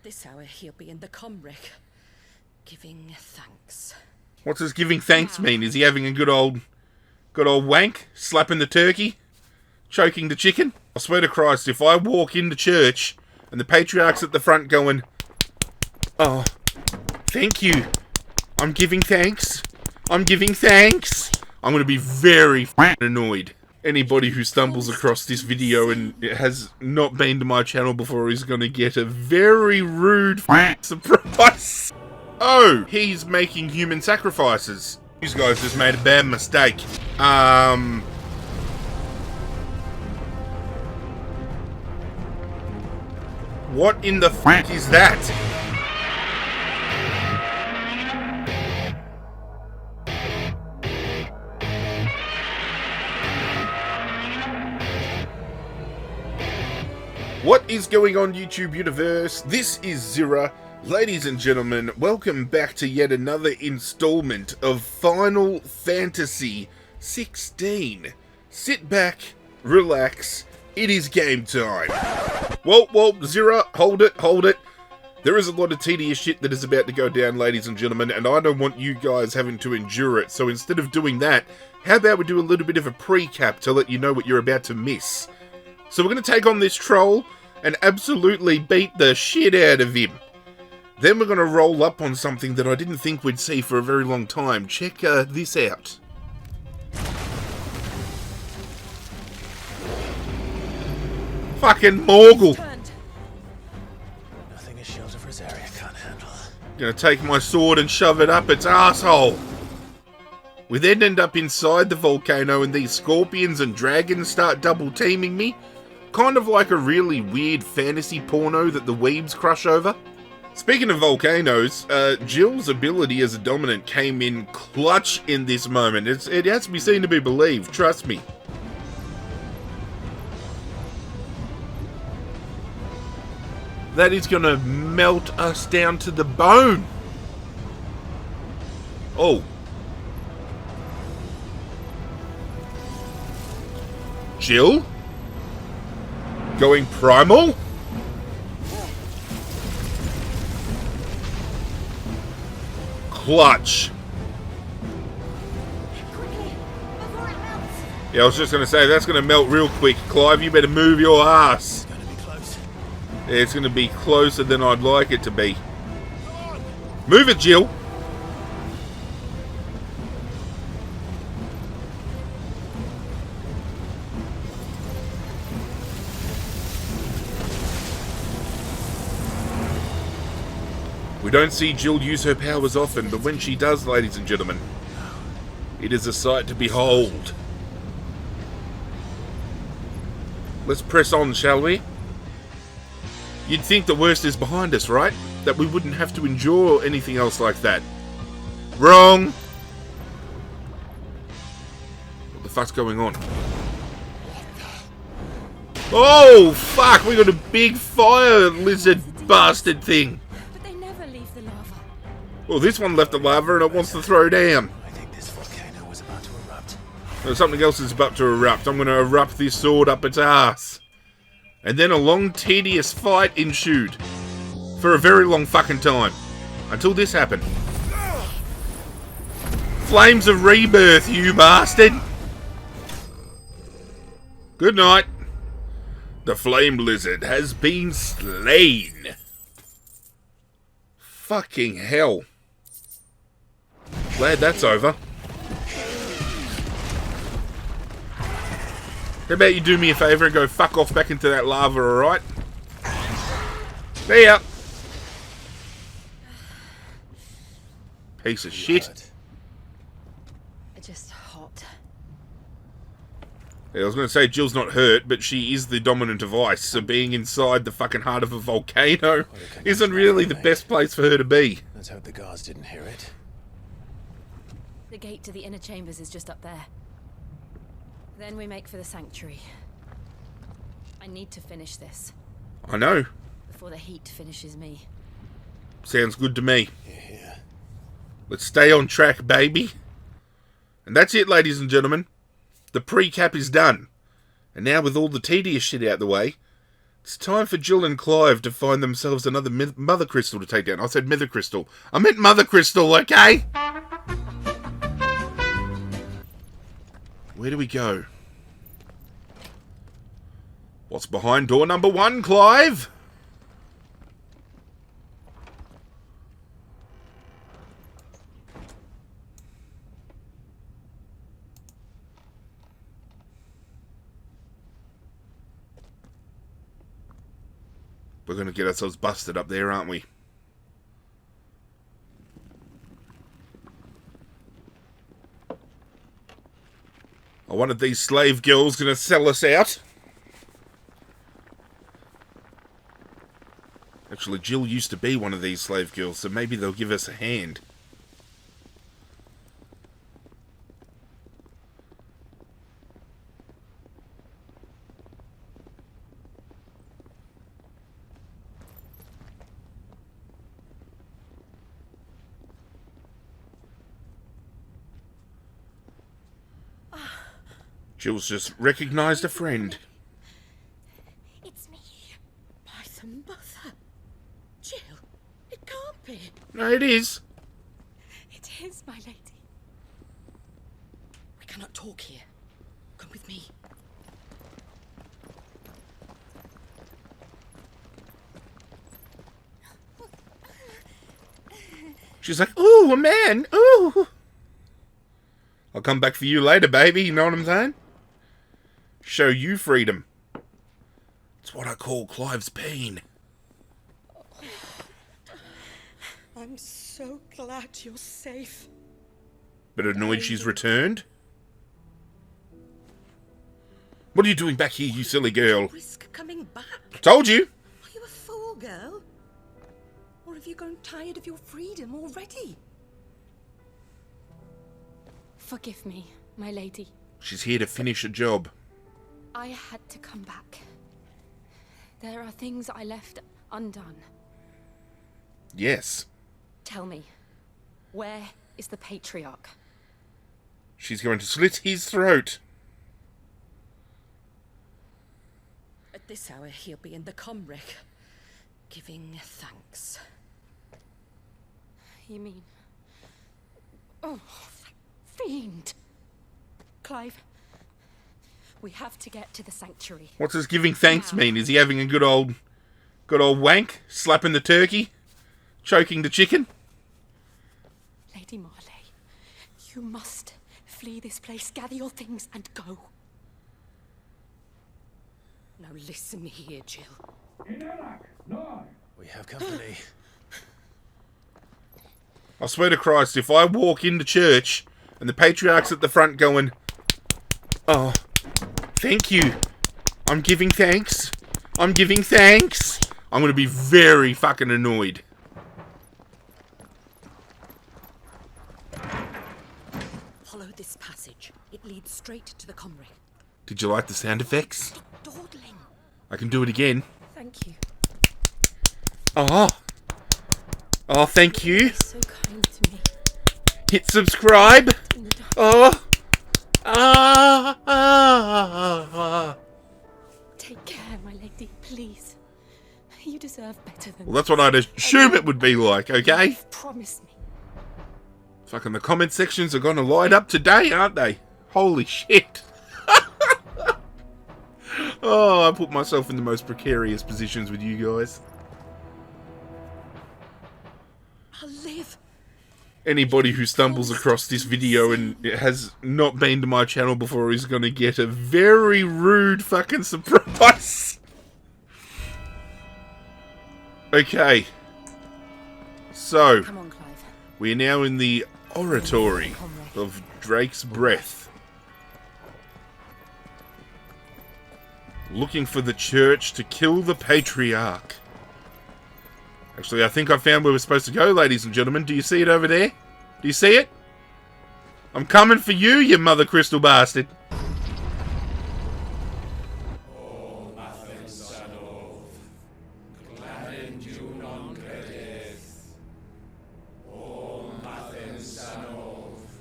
At this hour he'll be in the comrick, giving thanks. What does giving thanks mean? Is he having a good old wank? Slapping the turkey? Choking the chicken? I swear to Christ, if I walk into church and the patriarch's at the front going, "Oh, thank you. I'm giving thanks. I'm giving thanks," I'm going to be very annoyed. Anybody who stumbles across this video and has not been to my channel before is going to get a very rude surprise. Oh, he's making human sacrifices. These guys just made a bad mistake. What in the f*** is that? What is going on, YouTube universe? This is Zirra. Ladies and gentlemen, welcome back to yet another installment of Final Fantasy XVI. Sit back, relax, it is game time. Whoa, Zirra, hold it. There is a lot of tedious shit that is about to go down, ladies and gentlemen, and I don't want you guys having to endure it. So instead of doing that, how about we do a little bit of a pre-cap to let you know what you're about to miss. So we're going to take on this troll and absolutely beat the shit out of him. Then we're going to roll up on something that I didn't think we'd see for a very long time. Check this out. Fucking Morgul. Nothing a shelter for Zarya can't handle. Gonna take my sword and shove it up its asshole. We then end up inside the volcano and these scorpions and dragons start double teaming me. Kind of like a really weird fantasy porno that the weebs crush over. Speaking of volcanoes, Jill's ability as a dominant came in clutch in this moment. It has to be seen to be believed, trust me. That is gonna melt us down to the bone. Oh. Jill? Going primal? Clutch. Yeah, I was just going to say, that's going to melt real quick. Clive, you better move your ass. It's going to be close. Yeah, it's going to be closer than I'd like it to be. Move it, Jill. We don't see Jill use her powers often, but when she does, ladies and gentlemen, it is a sight to behold. Let's press on, shall we? You'd think the worst is behind us, right? That we wouldn't have to endure anything else like that. Wrong! What the fuck's going on? Oh, fuck! We got a big fire lizard bastard thing. Well, this one left the lava and it wants to throw down. I think this volcano was about to erupt. Well, something else is about to erupt. I'm going to erupt this sword up its ass. And then a long, tedious fight ensued. For a very long fucking time. Until this happened. Flames of rebirth, you bastard! Good night. The flame lizard has been slain. Fucking hell. Glad that's over. How about you do me a favour and go fuck off back into that lava, alright? See ya! Piece of shit. Just hot. Yeah, I was going to say Jill's not hurt, but she is the dominant of ice, so being inside the fucking heart of a volcano isn't really the best place for her to be. Let's hope the guards didn't hear it. The gate to the inner chambers is just up there. Then we make for the sanctuary. I need to finish this. I know. Before the heat finishes me. Sounds good to me. Yeah. Let's stay on track, baby. And that's it, ladies and gentlemen. The pre-cap is done. And now with all the tedious shit out the way, It's time for Jill and Clive to find themselves another mother crystal to take down. I said mither crystal. I meant mother crystal, okay? Where do we go? What's behind door number 1, Clive? We're going to get ourselves busted up there, aren't we? Are one of these slave girls going to sell us out? Actually, Jill used to be one of these slave girls, so maybe they'll give us a hand. Jill's just recognized a friend. It's me, my mother. Jill, it can't be. No, it is. It is, my lady. We cannot talk here. Come with me. She's like, ooh, a man, ooh. I'll come back for you later, baby, you know what I'm saying? Show you freedom. It's what I call Clive's pain. I'm so glad you're safe. But annoyed she's returned? What are you doing back here, you silly girl? Risk coming back. Told you. Are you a fool, girl? Or have you grown tired of your freedom already? Forgive me, my lady. She's here to finish a job. I had to come back. There are things I left undone. Yes. Tell me, where is the Patriarch? She's going to slit his throat. At this hour, he'll be in the comwreck, giving thanks. You mean... Oh, that fiend! Clive, we have to get to the sanctuary. What's his giving thanks mean? Is he having a good old wank? Slapping the turkey? Choking the chicken? Lady Marley, you must flee this place, gather your things and go. Now listen here, Jill. We have company. I swear to Christ, if I walk into church and the Patriarch's at the front going, oh, thank you. I'm giving thanks. I'm giving thanks. I'm going to be very fucking annoyed. Follow this passage. It leads straight to the comwreck. Did you like the sound effects? Stop dawdling. I can do it again. Thank you. Oh. Oh, thank you. You're so kind to me. Hit subscribe. In the dark. Oh. Take care, my lady, please. You deserve better than Well, that's what I'd assume it would be like, okay? Promise me. Fucking the comment sections are going to light up today, aren't they? Holy shit. Oh, I put myself in the most precarious positions with you guys. I'll live. Anybody who stumbles across this video and has not been to my channel before is going to get a very rude fucking surprise. Okay. So, Come on, Clive. we are now in the oratory of Drake's Breath. Looking for the church to kill the Patriarch. Actually, I think I found where we're supposed to go, ladies and gentlemen. Do you see it over there? Do you see it? I'm coming for you, you mother crystal bastard.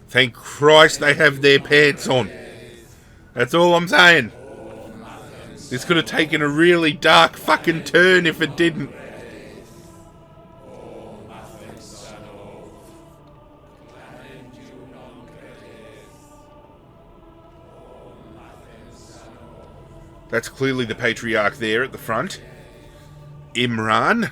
Thank Christ they have their pants on. That's all I'm saying. This could have taken a really dark fucking turn if it didn't. That's clearly the patriarch there at the front. Imran.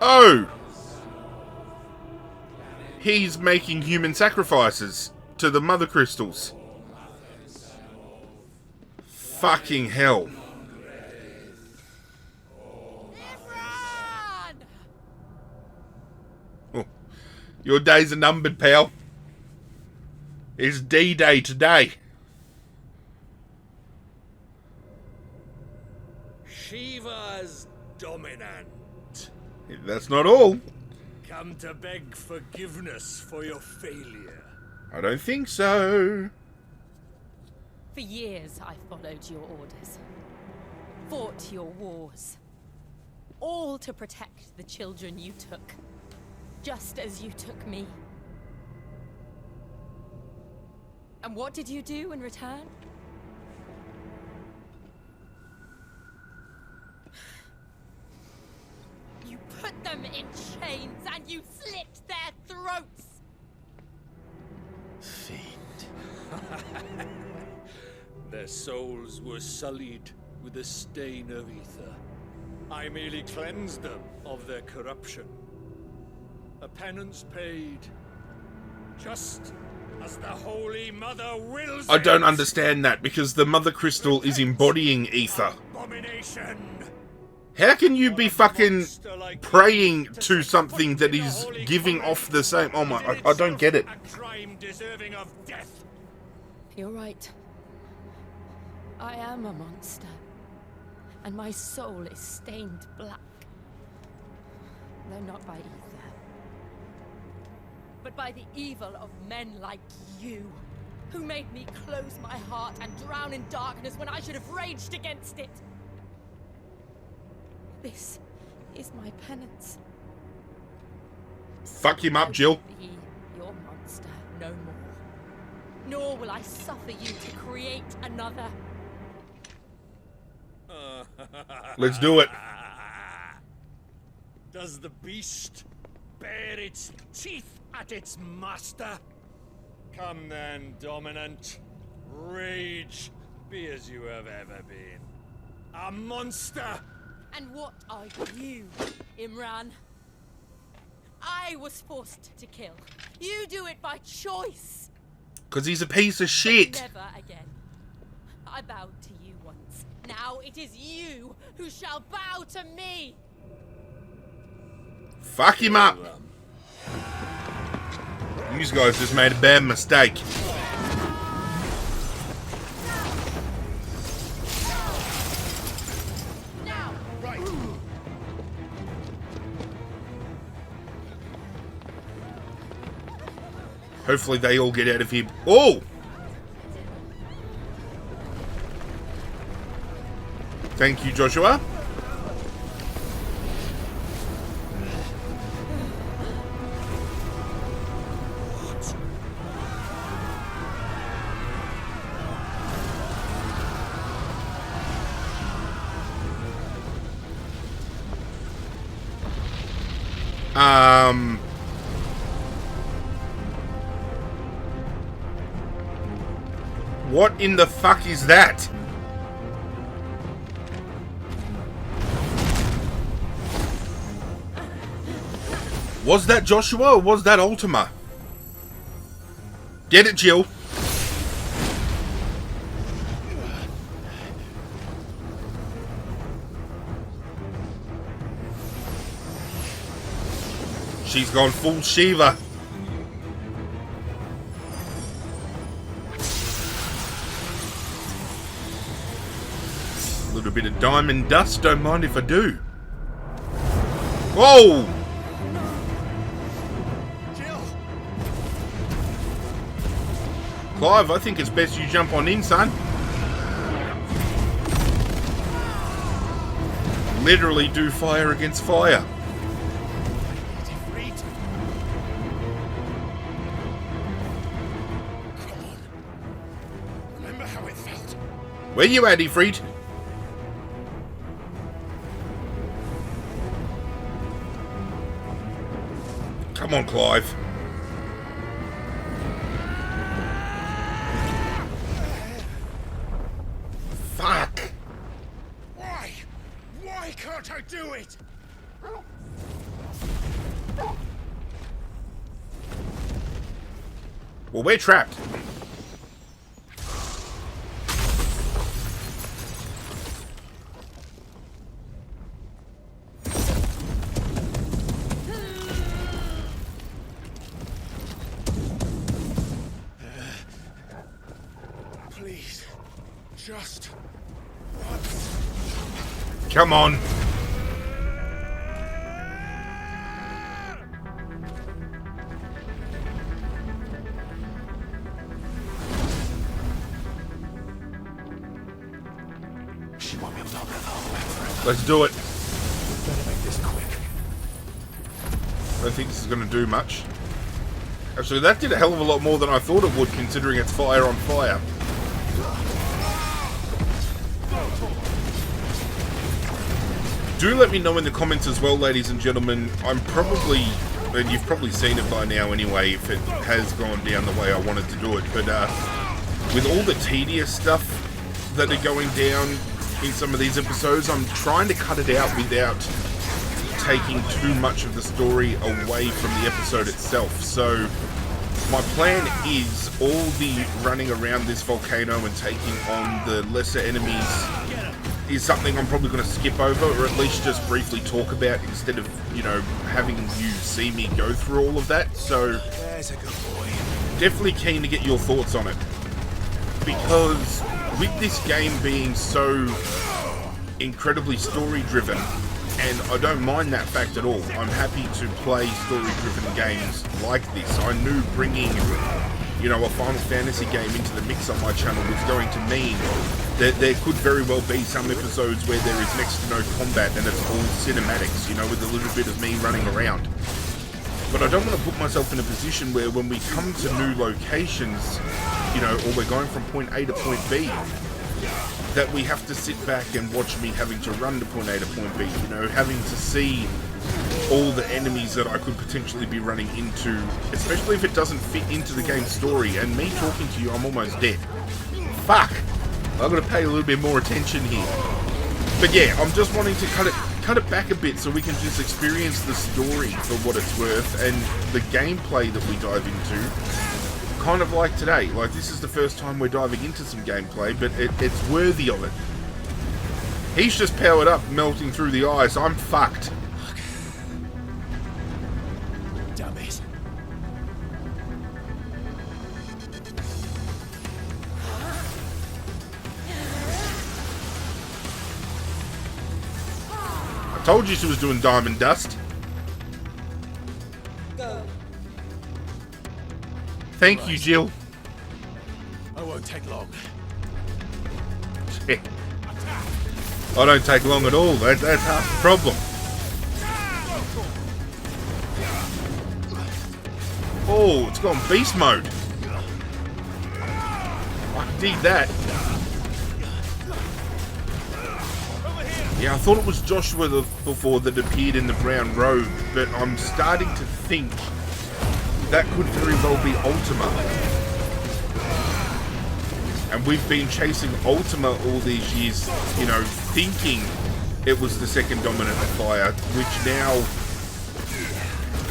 Oh! He's making human sacrifices to the mother crystals. Fucking hell. Oh, your days are numbered, pal. It's D-Day today. Shiva's dominant. That's not all. Come to beg forgiveness for your failure. I don't think so. For years, I followed your orders. Fought your wars. All to protect the children you took. Just as you took me. And what did you do in return? You put them in chains and you slit their throats! Fiend. Their souls were sullied with the stain of ether. I merely cleansed them of their corruption. A penance paid, just as the Holy Mother wills I don't it. understand that, because the mother crystal is embodying ether. Abomination. How can you be fucking praying to something that is giving off the same... Oh my... I don't get it. A crime deserving of death. You're right. I am a monster. And my soul is stained black. Though not by ether. But by the evil of men like you. Who made me close my heart and drown in darkness when I should have raged against it. This is my penance. Fuck him up, Jill. Be your monster no more. Nor will I suffer you to create another. Let's do it. Does the beast bare its teeth at its master? Come then, dominant. Rage, be as you have ever been. A monster! And what are you, Imran? I was forced to kill. You do it by choice. Because he's a piece of shit. Never again. I bowed to you once. Now it is you who shall bow to me. Fuck him up. You guys just made a bad mistake. Now, Right. Hopefully they all get out of here. Oh! Thank you, Joshua. What in the fuck is that? Was that Joshua or was that Ultima? Get it, Jill. She's gone full Shiva. A little bit of diamond dust, don't mind if I do. Whoa! Jill! Clive, I think it's best you jump on in, son. literally do fire against fire. Remember how it felt? Where you at, Ifrit? Come on, Clive. Fuck. Why? Why can't I do it? Well, we're trapped. Please. Just once. Come on. She won't be able to hold that all back forever. Let's do it. Better make this quick. I don't think this is going to do much. Actually, that did a hell of a lot more than I thought it would, considering it's fire on fire. Do let me know in the comments as well, ladies and gentlemen. I'm probably, and you've probably seen it by now anyway, if it has gone down the way I wanted to do it, but with all the tedious stuff that are going down in some of these episodes, I'm trying to cut it out without taking too much of the story away from the episode itself. So my plan is all the running around this volcano and taking on the lesser enemies is something I'm probably going to skip over, or at least just briefly talk about, instead of, you know, having you see me go through all of that. So There's a good boy. definitely keen to get your thoughts on it, because with this game being so incredibly story driven, and I don't mind that fact at all. I'm happy to play story-driven games like this. I knew bringing, you know, a Final Fantasy game into the mix on my channel was going to mean that there could very well be some episodes where there is next to no combat and it's all cinematics, you know, with a little bit of me running around. But I don't want to put myself in a position where when we come to new locations, you know, or we're going from point A to point B, that we have to sit back and watch me having to run to point A to point B, you know, having to see all the enemies that I could potentially be running into, especially if it doesn't fit into the game's story. And me talking to you, I'm almost dead. Fuck! I've got to pay a little bit more attention here. But yeah, I'm just wanting to cut it back a bit so we can just experience the story for what it's worth, and the gameplay that we dive into. Kind of like today. Like, this is the first time we're diving into some gameplay, but it's worthy of it. He's just powered up, melting through the ice. I'm fucked. Damn it. I told you she was doing diamond dust. Thank you, Jill. I won't take long. I don't take long at all. That's half the problem. Oh, it's gone beast mode. I can dig that. Yeah, I thought it was Joshua before that appeared in the brown robe, but I'm starting to think that could very well be Ultima. And we've been chasing Ultima all these years, you know, thinking it was the second dominant of fire, which now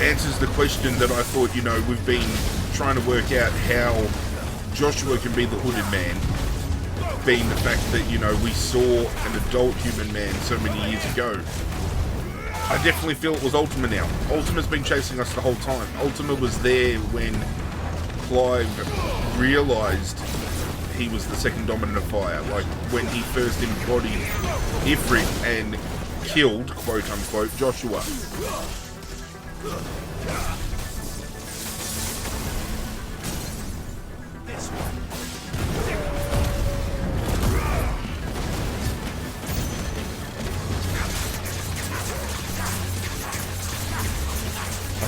answers the question that I thought, you know, we've been trying to work out how Joshua can be the hooded man, being the fact that, you know, we saw an adult human man so many years ago. I definitely feel it was Ultima now. Ultima's been chasing us the whole time. Ultima was there when Clive realised he was the second dominant of fire, like when he first embodied Ifrit and killed, quote unquote, Joshua.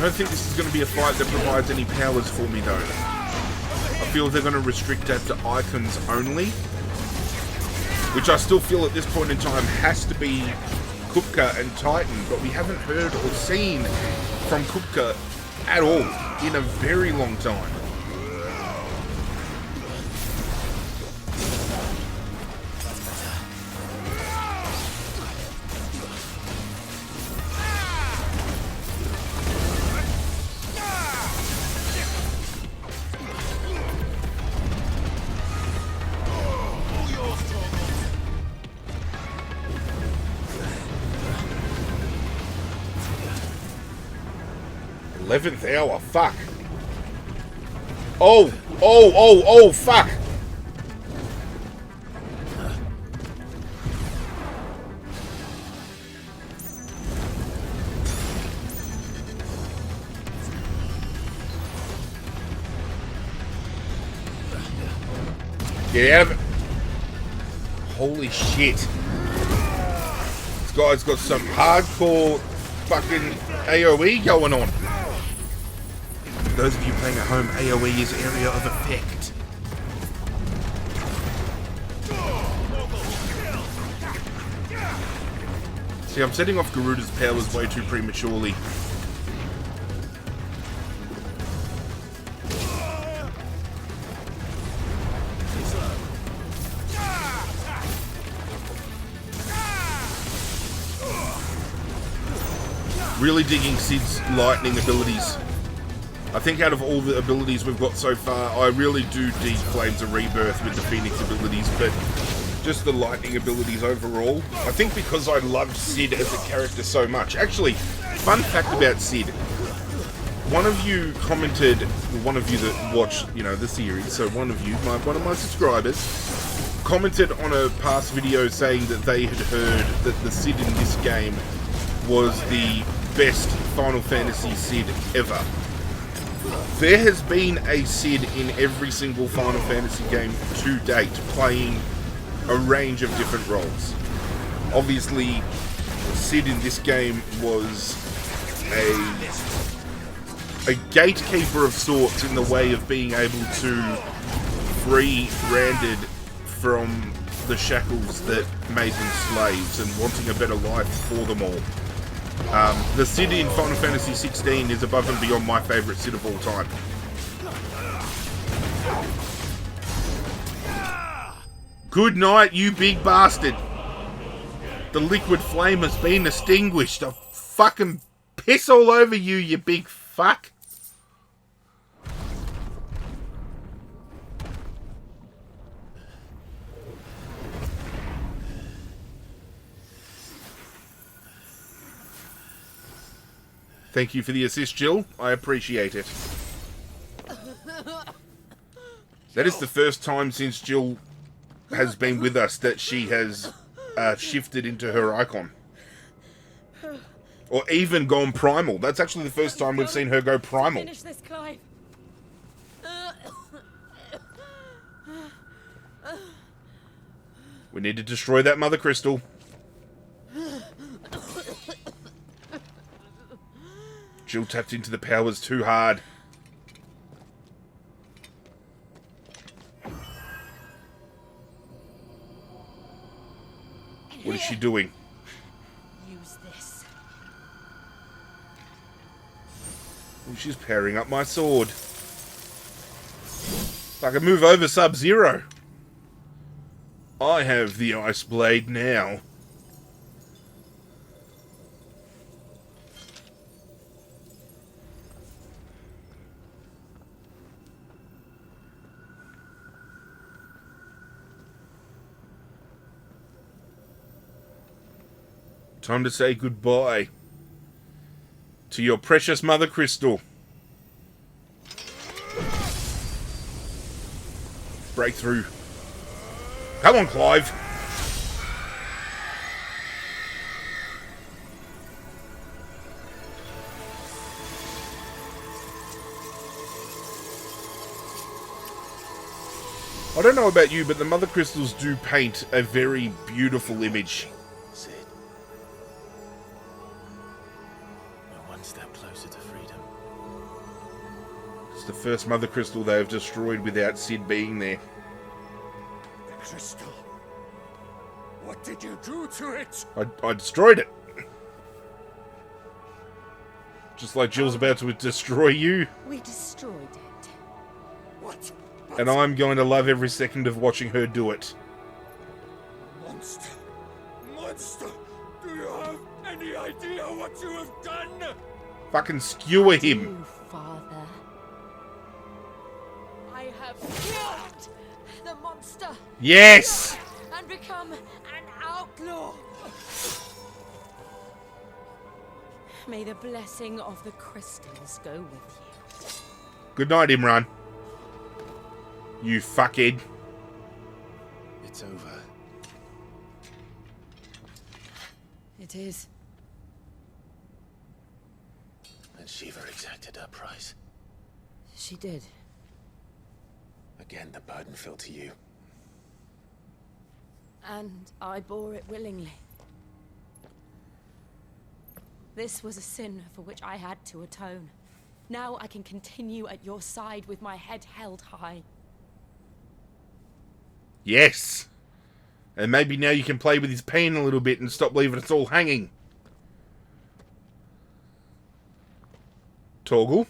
don't think this is going to be a fight that provides any powers for me, though. I feel they're going to restrict that to icons only, which I still feel at this point in time has to be Kupka and Titan, but we haven't heard or seen from Kupka at all in a very long time. Hour, fuck. Oh, fuck. Get out of it. Holy shit. This guy's got some hardcore fucking AoE going on. For those of you playing at home, AoE is area of effect. See, I'm setting off Garuda's powers way too prematurely. Really digging Sid's lightning abilities. I think out of all the abilities we've got so far, I really do dig Flames of Rebirth with the Phoenix abilities, but just the lightning abilities overall. I think because I loved Sid as a character so much. Actually, fun fact about Sid. One of you commented, one of you that watched, the series, so one of you, one of my subscribers, commented on a past video saying that they had heard that the Sid in this game was the best Final Fantasy Sid ever. There has been a Sid in every single Final Fantasy game to date, playing a range of different roles. Obviously, Sid in this game was a gatekeeper of sorts in the way of being able to free Randed from the shackles that made them slaves and wanting a better life for them all. The Sid in Final Fantasy XVI is above and beyond my favourite Sid of all time. Good night, you big bastard. The liquid flame has been extinguished. I'll fucking piss all over you, you big fuck. Thank you for the assist, Jill. I appreciate it. That is the first time since Jill has been with us that she has shifted into her icon. Or even gone primal. That's actually the first time we've seen her go primal. Finish this, Clive. We need to destroy that mother crystal. Jill tapped into the powers too hard. What is she doing? Use this. Oh, she's powering up my sword. I can move over Sub-Zero. I have the Ice Blade now. Time to say goodbye to your precious Mother Crystal. Breakthrough. Come on, Clive. I don't know about you, but the Mother Crystals do paint a very beautiful image. Sid. We're one step closer to freedom. It's the first Mother Crystal they have destroyed without Sid being there. The crystal. What did you do to it? I destroyed it. Just like Jill's about to destroy you. We destroyed it. What? And I'm going to love every second of watching her do it. Monster! Monster! Do you have any idea what you have done? Fucking skewer him. You, Father. I have killed the monster Yes! and become an outlaw. May the blessing of the crystals go with you. Good night, Imran. You fuckhead. It's over. It is. And Shiva exacted her price. She did. Again, the burden fell to you. And I bore it willingly. This was a sin for which I had to atone. Now I can continue at your side with my head held high. Yes. And maybe now you can play with his pain a little bit and stop leaving us all hanging. Toggle.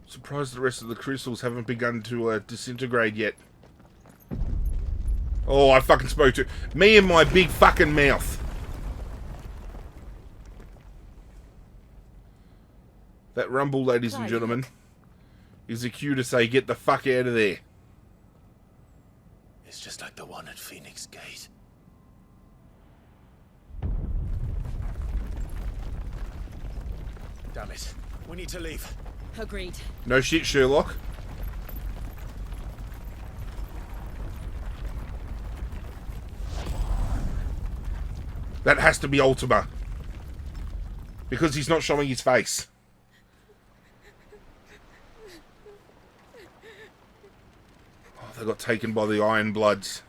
Surprised the rest of the crystals haven't begun to disintegrate yet. Oh, I fucking spoke to me and my big fucking mouth. That rumble, ladies and gentlemen, is a cue to say, get the fuck out of there. It's just like the one at Phoenix Gate. Damn it. We need to leave. Agreed. No shit, Sherlock. That has to be Ultima. Because he's not showing his face. Oh, they got taken by the Iron Bloods.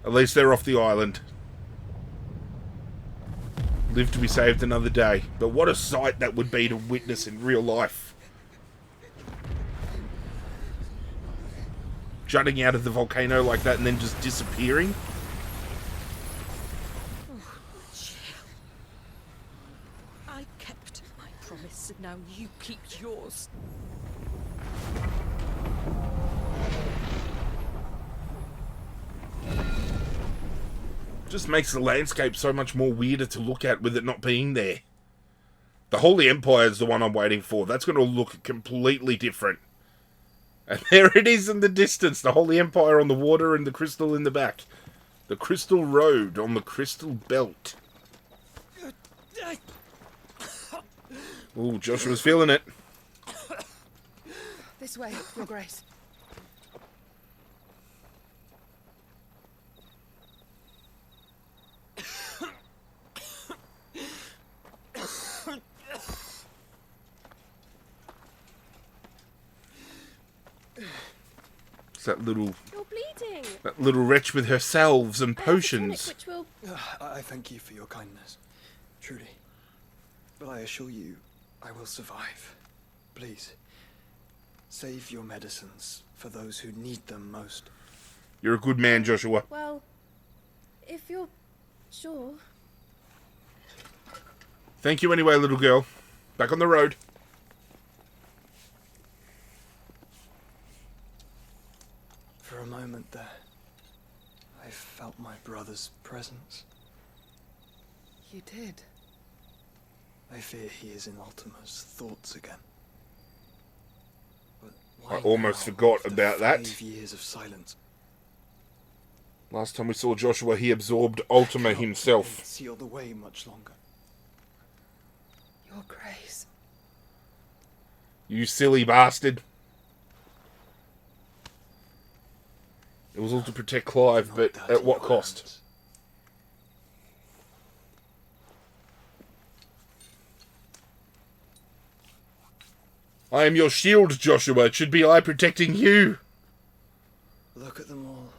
At least they're off the island. Live to be saved another day. But what a sight that would be to witness in real life. Jutting out of the volcano like that and then just disappearing. I kept my promise, and now you keep yours. Just makes the landscape so much more weirder to look at with it not being there. The Holy Empire is the one I'm waiting for. That's going to look completely different. And there it is in the distance. The Holy Empire on the water and the crystal in the back. The Crystal Road on the Crystal Belt. Ooh, Joshua's feeling it. This way, Your Grace. That little... You're bleeding. That little wretch with her salves and potions. Which will... I thank you for your kindness, truly. But I assure you, I will survive. Please, save your medicines for those who need them most. You're a good man, Joshua. Well, if you're sure. Thank you anyway, little girl. Back on the road. For a moment there, I felt my brother's presence. You did. I fear he is in Ultima's thoughts again. But I why almost now, forgot after about that. 5 years of silence? Last time we saw Joshua, he absorbed Ultima himself. Seal the way much longer. Your Grace. You silly bastard. It was all to protect Clive, but at what cost? I am your shield, Joshua. It should be I protecting you. Look at them all.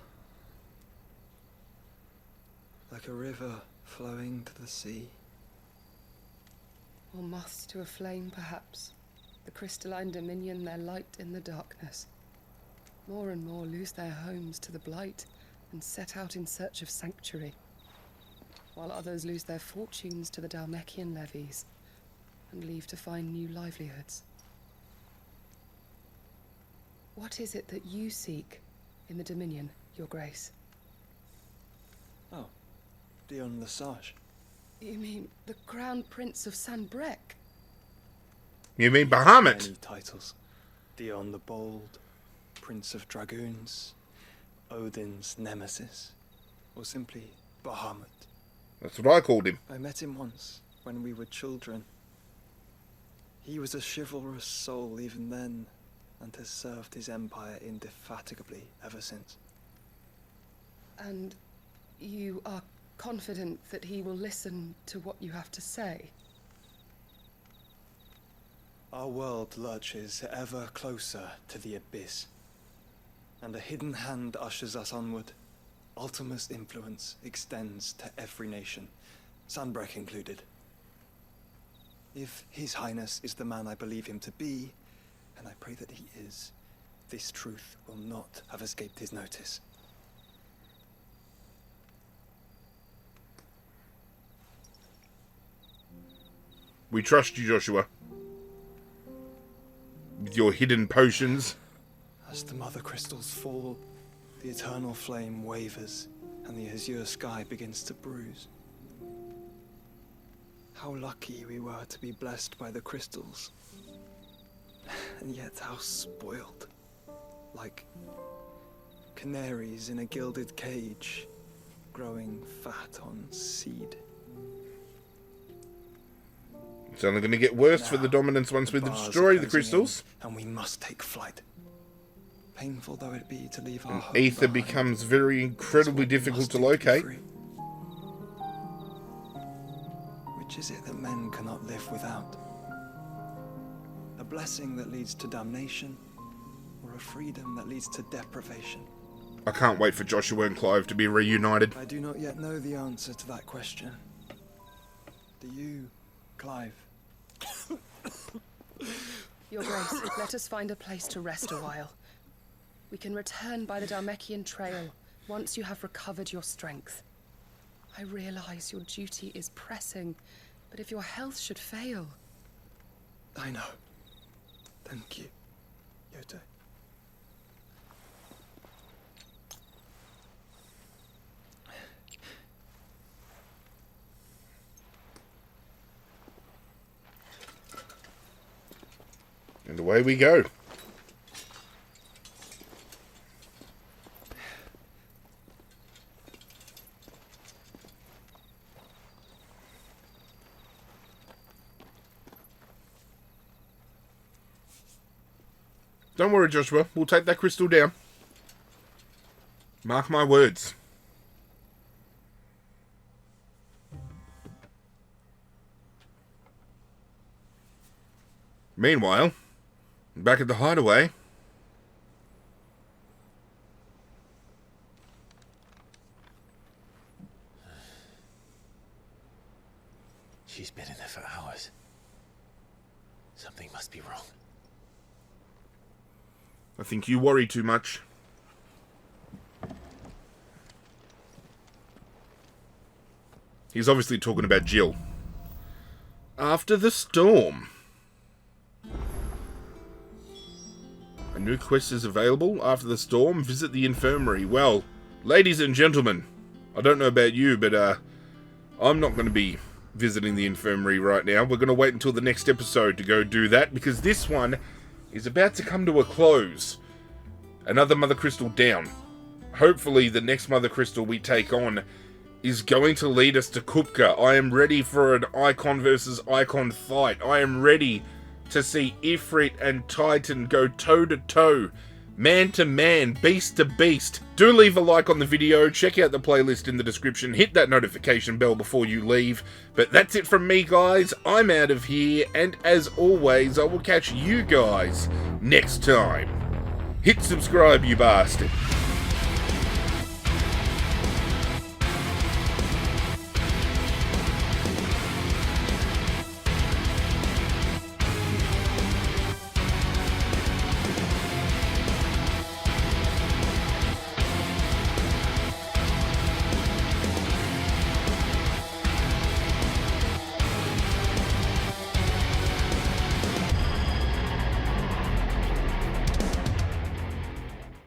like a river flowing to the sea. Or moths to a flame, perhaps. The crystalline dominion their light in the darkness. More and more lose their homes to the blight and set out in search of sanctuary, while others lose their fortunes to the Dhalmekian levies and leave to find new livelihoods. What is it that you seek in the Dominion, Your Grace? Oh, Dion Lesage. You mean the Crown Prince of Sanbreque? You mean Bahamut? Many titles. Dion the Bold, Prince of Dragoons, Odin's Nemesis, or simply Bahamut. That's what I called him. I met him once, when we were children. He was a chivalrous soul even then, and has served his empire indefatigably ever since. And you are confident that he will listen to what you have to say? Our world lurches ever closer to the abyss, and a hidden hand ushers us onward. Ultima's influence extends to every nation, Sanbreque included. If His Highness is the man I believe him to be, and I pray that he is, this truth will not have escaped his notice. We trust you, Joshua. With your hidden potions. As the mother crystals fall, the eternal flame wavers, and the azure sky begins to bruise. How lucky we were to be blessed by the crystals. And yet how spoiled. Like canaries in a gilded cage, growing fat on seed. It's only going to get worse Now, for the dominance once we the bars destroy are the closing crystals. in, and we must take flight. Painful though it be to leave our And home ether behind, becomes very incredibly it's what we difficult must to do be locate. free. Which is it that men cannot live without? A blessing that leads to damnation, or a freedom that leads to deprivation? I can't wait for Joshua and Clive to be reunited. I do not yet know the answer to that question. Do you, Clive? Your Grace, let us find a place to rest a while. We can return by the Dhalmekian trail once you have recovered your strength. I realize your duty is pressing, but if your health should fail... I know. Thank you, Yote. And away we go. Don't worry, Joshua. We'll take that crystal down. Mark my words. Meanwhile, back at the hideaway. She's been in there for hours. Something must be wrong. I think you worry too much. He's obviously talking about Jill. After the storm. A new quest is available. After the storm, visit the infirmary. Well, ladies and gentlemen, I don't know about you, but I'm not going to be visiting the infirmary right now. We're going to wait until the next episode to go do that, because this one is about to come to a close. Another Mother Crystal down. Hopefully the next Mother Crystal we take on is going to lead us to Kupka. I am ready for an Eikon versus Eikon fight. I am ready to see Ifrit and Titan go toe-to-toe, man-to-man, beast-to-beast. Do leave a like on the video, check out the playlist in the description, hit that notification bell before you leave. But that's it from me, guys. I'm out of here, and as always, I will catch you guys next time. Hit subscribe, you bastard.